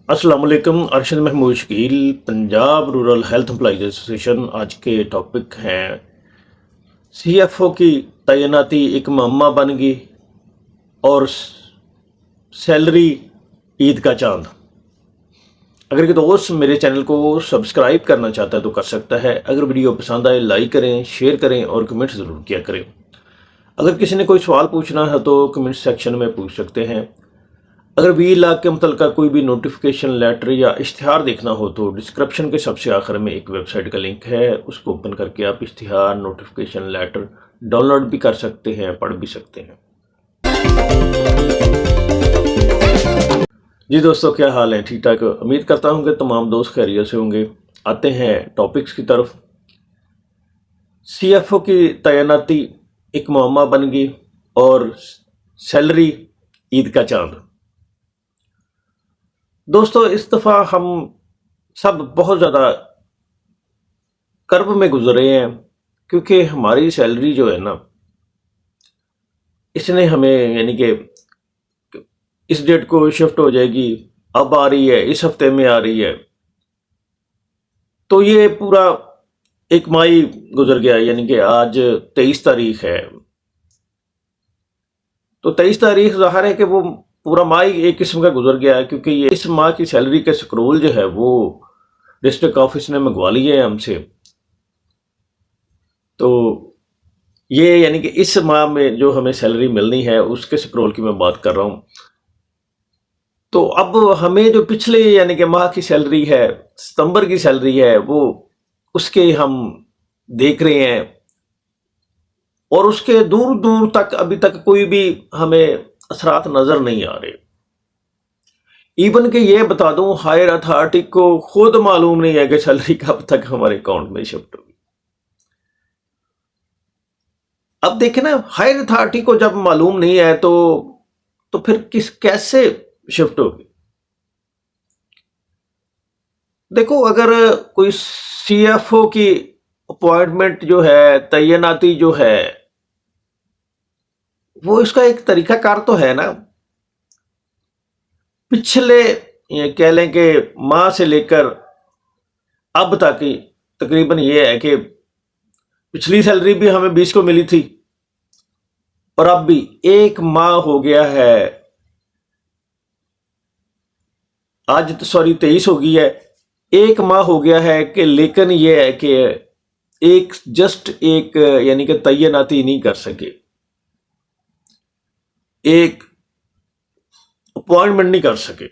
अस्सलाम वालेकुम। Arshad Mahmood Shakeel, Punjab rural health employees association. आज के टॉपिक हैं सीएफओ की तैनाती एक मामा बन गई और सैलरी ईद का चांद। अगर कोई दोस्त मेरे चैनल को सब्सक्राइब करना चाहता है तो कर सकता है। अगर वीडियो पसंद आए लाइक करें, शेयर करें और कमेंट ज़रूर किया करें। अगर किसी ने कोई सवाल पूछना है तो कमेंट सेक्शन में पूछ सकते हैं। अगर 20 लाख के मुतल्लिका कोई भी नोटिफिकेशन लेटर या इश्तिहार देखना हो तो डिस्क्रिप्शन के सबसे आखिर में एक वेबसाइट का लिंक है, उसको ओपन करके आप इश्तिहार, नोटिफिकेशन लेटर डाउनलोड भी कर सकते हैं, पढ़ भी सकते हैं। जी दोस्तों, क्या हाल है? ठीक ठाक? उम्मीद करता हूँ कि तमाम दोस्त खैरियत से होंगे। आते हैं टॉपिक्स की तरफ। सीएफओ की तैनाती एक मुअम्मा बन गई और सैलरी ईद का चांद। दोस्तों, इस दफ़ा हम सब बहुत ज़्यादा कर्ब में गुजरे हैं, क्योंकि हमारी सैलरी जो है ना, इसने हमें यानी कि इस डेट को शिफ्ट हो जाएगी, अब आ रही है, इस हफ्ते में आ रही है। तो ये पूरा एक माह ही गुजर गया, यानी कि आज 23 तारीख है। तो 23 तारीख ज़ाहिर है कि वो पूरा माह ही एक किस्म का गुजर गया है, क्योंकि ये इस माह की सैलरी के स्क्रोल जो है वो डिस्ट्रिक्ट ऑफिस ने मंगवा लिए हैं हमसे। तो ये यानी कि इस माह में जो हमें सैलरी मिलनी है उसके स्क्रोल की मैं बात कर रहा हूँ। तो अब हमें जो पिछले यानी कि माह की सैलरी है, सितंबर की सैलरी है, वो उसके हम देख रहे हैं और उसके दूर दूर तक अभी तक कोई भी हमें असरात नजर नहीं आ रहे। इवन के ये बता दूं, हायर अथॉरिटी को खुद मालूम नहीं है कि सैलरी कब तक हमारे अकाउंट में शिफ्ट होगी। अब देखें ना, हायर अथॉरिटी को जब मालूम नहीं है तो फिर कैसे शिफ्ट होगी? देखो, अगर कोई सीएफओ की अपॉइंटमेंट जो है, तैनाती जो है, वो इसका एक तरीकाकार तो है ना। पिछले ये कह लें कि माह से लेकर अब तक ही तकरीबन ये है कि पिछली सैलरी भी हमें 20 को मिली थी और अब भी एक माह हो गया है। आज तो सॉरी 23 हो गई है। एक माह हो गया है कि, लेकिन ये है कि एक जस्ट एक यानी कि तैनाती नहीं कर सके, एक अपॉइंटमेंट नहीं कर सके।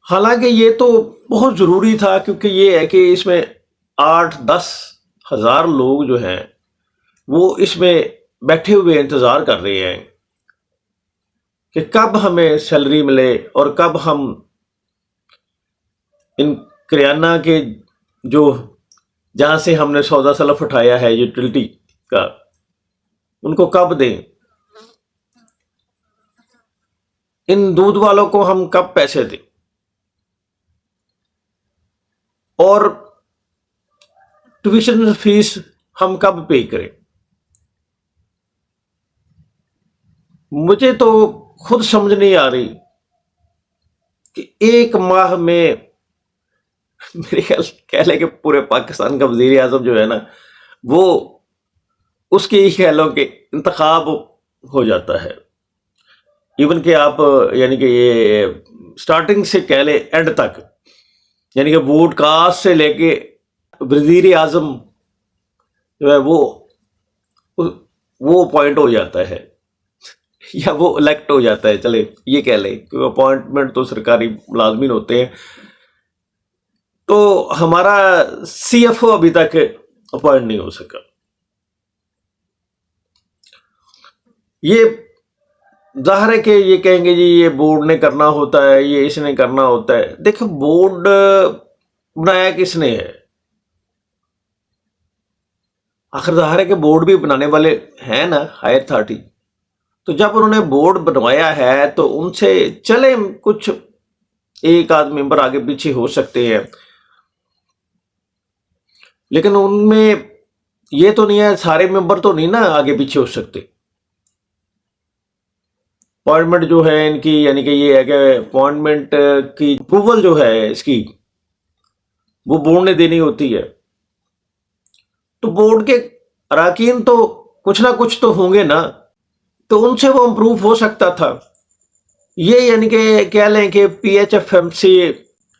हालांकि ये तो बहुत जरूरी था, क्योंकि ये है कि इसमें 8-10 हज़ार लोग जो हैं वो इसमें बैठे हुए इंतजार कर रहे हैं कि कब हमें सैलरी मिले और कब हम इन किराना के जो जहां से हमने सौदा सलफ उठाया है यूटिलिटी का, उनको कब दें, इन दूध वालों को हम कब पैसे दें और ट्यूशन फीस हम कब पे करें। मुझे तो खुद समझ नहीं आ रही कि एक माह में मेरे ख्याल कह लें कि पूरे पाकिस्तान का वजीर आजम जो है ना, वो उसके ही ख्यालों के इंतखाब हो जाता है। इवन कि आप यानी कि ये स्टार्टिंग से कह ले एंड तक, यानी कि वोट कास्ट से लेके वजीर आजम जो है वो अपॉइंट हो जाता है या वो इलेक्ट हो जाता है, चले ये कह लें, क्योंकि अपॉइंटमेंट तो सरकारी मुलाजमीन होते हैं। तो हमारा सीएफओ अभी तक अपॉइंट नहीं हो सका। ये जाहिर है कि ये कहेंगे जी ये बोर्ड ने करना होता है, ये इसने करना होता है। देखो, बोर्ड बनाया किसने है? आखिर जाहिर है कि बोर्ड भी बनाने वाले हैं ना, हायर अथॉरिटी। तो जब उन्होंने बोर्ड बनवाया है तो उनसे चले कुछ एक आध मेंबर आगे पीछे हो सकते हैं, लेकिन उनमें ये तो नहीं है, सारे मेंबर तो नहीं ना आगे पीछे हो सकते। अपॉइंटमेंट जो है इनकी, यानी कि ये है कि अपॉइंटमेंट की अप्रूवल जो है इसकी वो बोर्ड ने देनी होती है। तो बोर्ड के अराकीन तो कुछ ना कुछ तो होंगे ना, तो उनसे वो इम्प्रूव हो सकता था। ये यानी कि कह लें कि PHFMC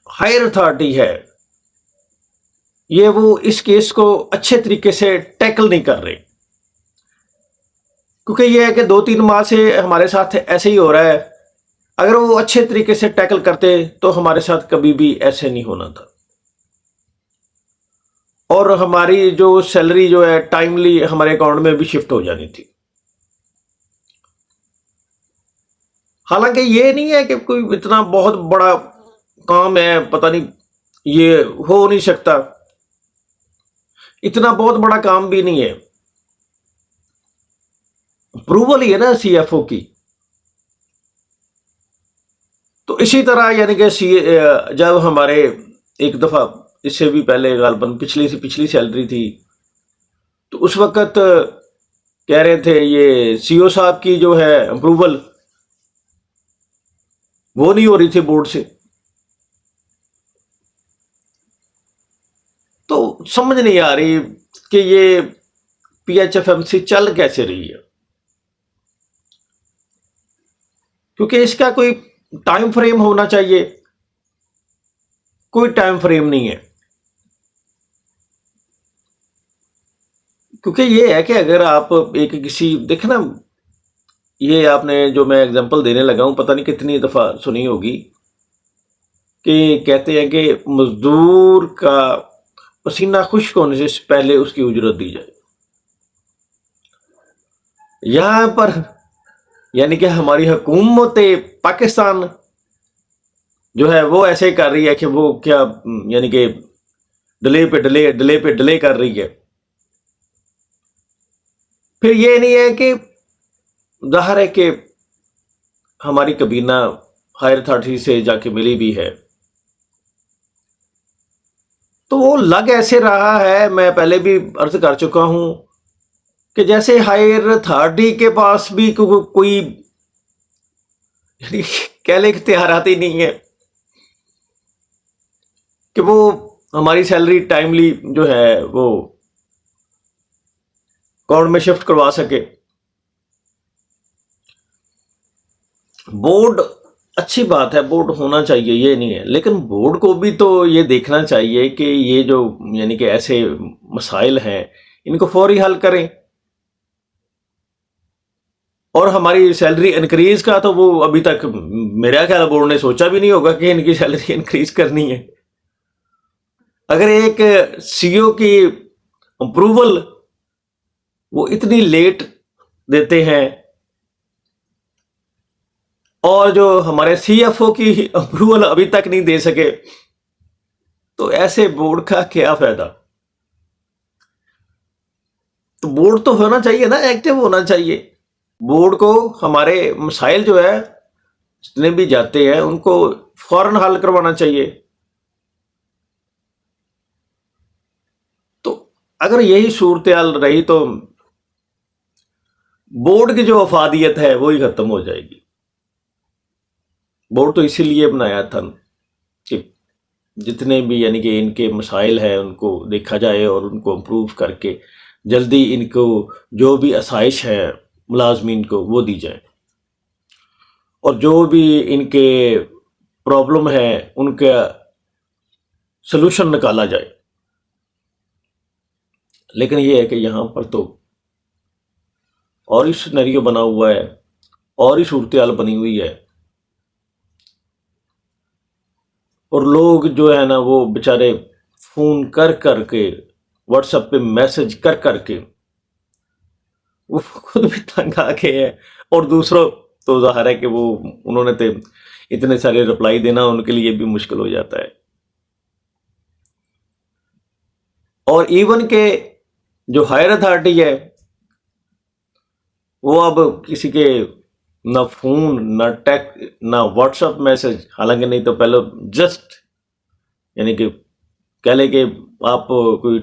हायर अथॉरिटी है, ये वो इस केस को अच्छे तरीके से टैकल नहीं कर रहे, क्योंकि ये है कि 2-3 माह से हमारे साथ ऐसे ही हो रहा है। अगर वो अच्छे तरीके से टैकल करते तो हमारे साथ कभी भी ऐसे नहीं होना था, और हमारी जो सैलरी जो है टाइमली हमारे अकाउंट में भी शिफ्ट हो जानी थी। हालांकि ये नहीं है कि कोई इतना बहुत बड़ा काम है, पता नहीं ये हो नहीं सकता, इतना बहुत बड़ा काम भी नहीं है। अप्रूवल ही है ना CFO की। तो इसी तरह यानी कि जब हमारे एक दफा इससे भी पहले गालबन पिछली से पिछली सैलरी थी, तो उस वक्त कह रहे थे ये CO साहब की जो है अप्रूवल वो नहीं हो रही थी बोर्ड से। तो समझ नहीं आ रही कि ये PHFMC चल कैसे रही है, क्योंकि इसका कोई टाइम फ्रेम होना चाहिए, कोई टाइम फ्रेम नहीं है। क्योंकि ये है कि अगर आप एक किसी देखे ना, ये आपने जो मैं एग्जांपल देने लगा हूं पता नहीं कितनी दफा सुनी होगी कि कहते हैं कि मजदूर का पसीना खुश्क होने से पहले उसकी उजरत दी जाए। यहां पर यानी कि हमारी हुकूमत पाकिस्तान जो है वो ऐसे कर रही है कि वो क्या यानी कि डिले कर रही है। फिर ये नहीं है कि जाहिर है कि हमारी कबीना हायर अथॉरिटी से जाके मिली भी है, तो वो लग ऐसे रहा है, मैं पहले भी अर्ज कर चुका हूं कि जैसे हायर अथॉरिटी के पास भी कोई कह ले इख्तियार आती नहीं है कि वो हमारी सैलरी टाइमली जो है वो अकाउंट में शिफ्ट करवा सके। बोर्ड अच्छी बात है, बोर्ड होना चाहिए, ये नहीं है, लेकिन बोर्ड को भी तो ये देखना चाहिए कि ये जो यानी कि ऐसे मसाइल हैं इनको फौरी हल करें। और हमारी सैलरी इंक्रीज का तो वो अभी तक मेरा ख्याल बोर्ड ने सोचा भी नहीं होगा कि इनकी सैलरी इंक्रीज करनी है। अगर एक CEO की अप्रूवल वो इतनी लेट देते हैं और जो हमारे CFO की अप्रूवल अभी तक नहीं दे सके, तो ऐसे बोर्ड का क्या फायदा। तो बोर्ड तो होना चाहिए ना, एक्टिव होना चाहिए। बोर्ड को हमारे मसाइल जो है जितने भी जाते हैं उनको फौरन हल करवाना चाहिए। तो अगर यही सूरत हाल रही तो बोर्ड की जो अफादियत है वो ही खत्म हो जाएगी। बोर्ड तो इसीलिए बनाया था कि जितने भी यानी कि इनके मसाइल हैं उनको देखा जाए और उनको इम्प्रूव करके जल्दी इनको जो भी आसाइश है मुलाजमीन को वो दी जाए, और जो भी इनके प्रॉब्लम है उनका सलूशन निकाला जाए। लेकिन ये है कि यहाँ पर तो और ही सिनेरियो बना हुआ है, और ही सूरत हाल बनी हुई है, और लोग जो है ना वो बेचारे फोन कर करके व्हाट्सएप पे मैसेज कर करके वो खुद भी तंग आ गए हैं, और दूसरों तो जाहिर है कि वो उन्होंने तो इतने सारे रिप्लाई देना उनके लिए भी मुश्किल हो जाता है। और इवन के जो हायर अथॉरिटी है वो अब किसी के ना फोन ना टेक्स्ट ना व्हाट्सएप मैसेज, हालांकि नहीं तो पहले जस्ट यानी कि कह ले कि आप कोई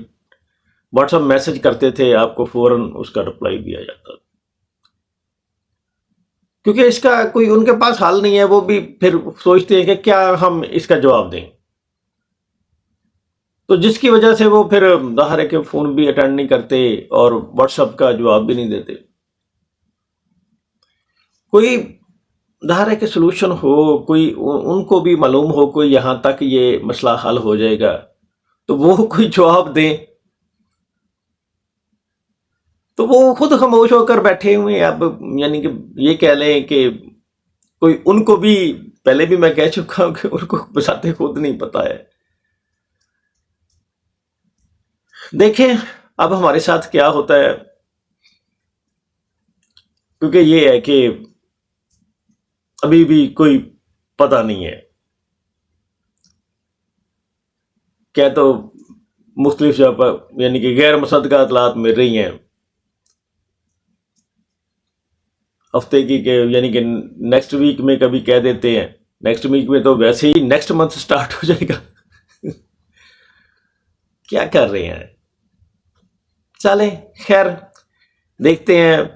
व्हाट्सएप मैसेज करते थे आपको फौरन उसका रिप्लाई दिया जाता था। क्योंकि इसका कोई उनके पास हल नहीं है। वो भी फिर सोचते हैं कि क्या हम इसका जवाब दें, तो जिसकी वजह से वो फिर ज़ाहिर है कि फ़ोन भी अटेंड नहीं करते और व्हाट्सएप का जवाब भी नहीं देते। कोई ज़ाहिर है कि सलूशन हो, कोई उनको भी मालूम हो कोई यहाँ तक ये मसला हल हो जाएगा, तो वो कोई जवाब दें। तो वो खुद खामोश होकर बैठे हुए हैं। अब यानी कि ये कह लें कि कोई उनको भी, पहले भी मैं कह चुका हूं कि उनको बसाते खुद नहीं पता है। देखें अब हमारे साथ क्या होता है, क्योंकि ये है कि अभी भी कोई पता नहीं है। क्या तो मुख्तलिफ जगह पर यानी कि गैर मुसद्दक़ा इत्तलात मिल रही हैं हफ्ते की के, यानी कि नेक्स्ट वीक में कभी कह देते हैं। नेक्स्ट वीक में तो वैसे ही नेक्स्ट मंथ स्टार्ट हो जाएगा। क्या कर रहे हैं, चलें खैर देखते हैं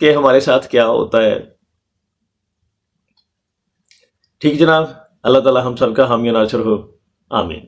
कि हमारे साथ क्या होता है। ठीक जनाब, अल्लाह ताला हम सबका हामी नासर हो, आमीन।